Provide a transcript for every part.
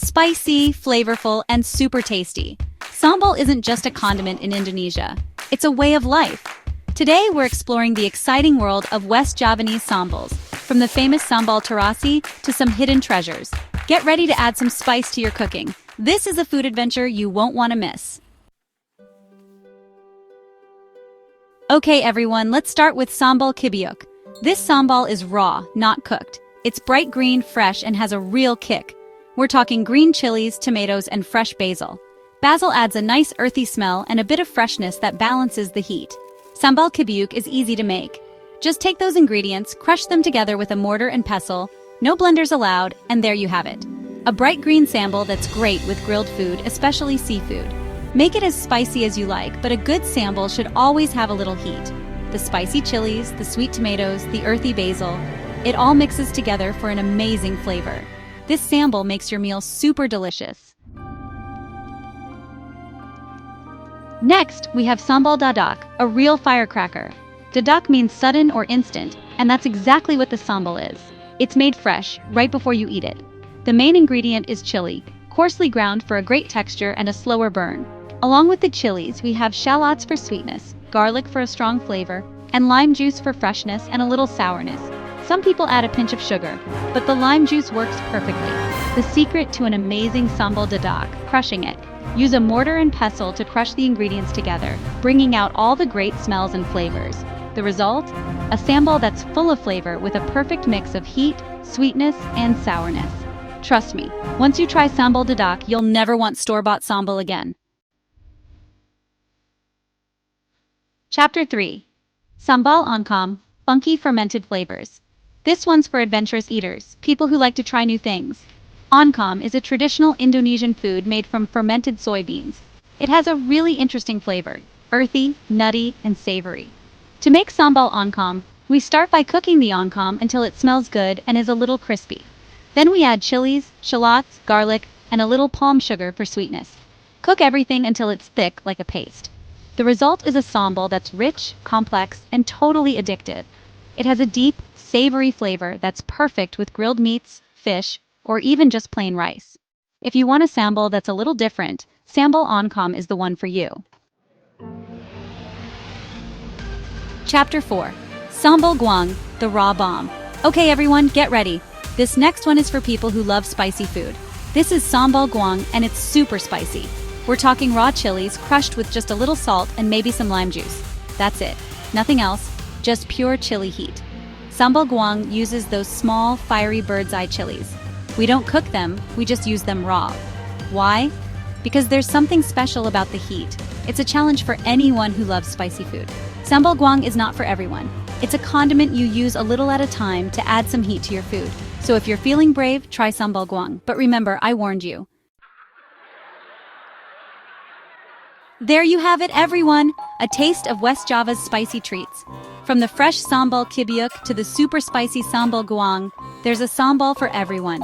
Spicy, flavorful, and super tasty. Sambal isn't just a condiment in Indonesia. It's a way of life. Today we're exploring the exciting world of West Javanese Sambals, from the famous Sambal Terasi to some hidden treasures. Get ready to add some spice to your cooking. This is a food adventure you won't want to miss. Okay everyone, let's start with Sambal Cibiuk. This sambal is raw, not cooked. It's bright green, fresh, and has a real kick. We're talking green chilies, tomatoes, and fresh basil. Basil adds a nice earthy smell and a bit of freshness that balances the heat. Sambal Cibiuk is easy to make. Just take those ingredients, crush them together with a mortar and pestle, no blenders allowed, and there you have it. A bright green sambal that's great with grilled food, especially seafood. Make it as spicy as you like, but a good sambal should always have a little heat. The spicy chilies, the sweet tomatoes, the earthy basil, it all mixes together for an amazing flavor. This sambal makes your meal super delicious. Next, we have Sambal Dadak, a real firecracker. Dadak means sudden or instant, and that's exactly what the sambal is. It's made fresh, right before you eat it. The main ingredient is chili, coarsely ground for a great texture and a slower burn. Along with the chilies, we have shallots for sweetness, garlic for a strong flavor, and lime juice for freshness and a little sourness. Some people add a pinch of sugar, but the lime juice works perfectly. The secret to an amazing sambal dadak, crushing it. Use a mortar and pestle to crush the ingredients together, bringing out all the great smells and flavors. The result? A sambal that's full of flavor with a perfect mix of heat, sweetness, and sourness. Trust me, once you try sambal dadak, you'll never want store-bought sambal again. Chapter 3. Sambal Oncom, funky fermented flavors. This one's for adventurous eaters, people who like to try new things. Oncom is a traditional Indonesian food made from fermented soybeans. It has a really interesting flavor, earthy, nutty, and savory. To make sambal oncom, we start by cooking the oncom until it smells good and is a little crispy. Then we add chilies, shallots, garlic, and a little palm sugar for sweetness. Cook everything until it's thick like a paste. The result is a sambal that's rich, complex, and totally addictive. It has a deep, savory flavor that's perfect with grilled meats, fish, or even just plain rice. If you want a sambal that's a little different, Sambal Oncom is the one for you. Chapter 4. Sambal Goang, the raw bomb. Okay everyone, get ready. This next one is for people who love spicy food. This is Sambal Goang and it's super spicy. We're talking raw chilies crushed with just a little salt and maybe some lime juice. That's it. Nothing else, just pure chili heat. Sambal Goang uses those small, fiery bird's eye chilies. We don't cook them, we just use them raw. Why? Because there's something special about the heat. It's a challenge for anyone who loves spicy food. Sambal Goang is not for everyone. It's a condiment you use a little at a time to add some heat to your food. So if you're feeling brave, try Sambal Goang. But remember, I warned you. There you have it, everyone! A taste of West Java's spicy treats. From the fresh Sambal Cibiuk to the super spicy Sambal Goang, there's a sambal for everyone.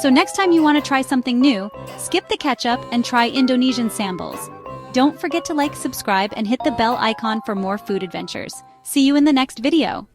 So next time you want to try something new, skip the ketchup and try Indonesian sambals. Don't forget to like, subscribe, and hit the bell icon for more food adventures. See you in the next video.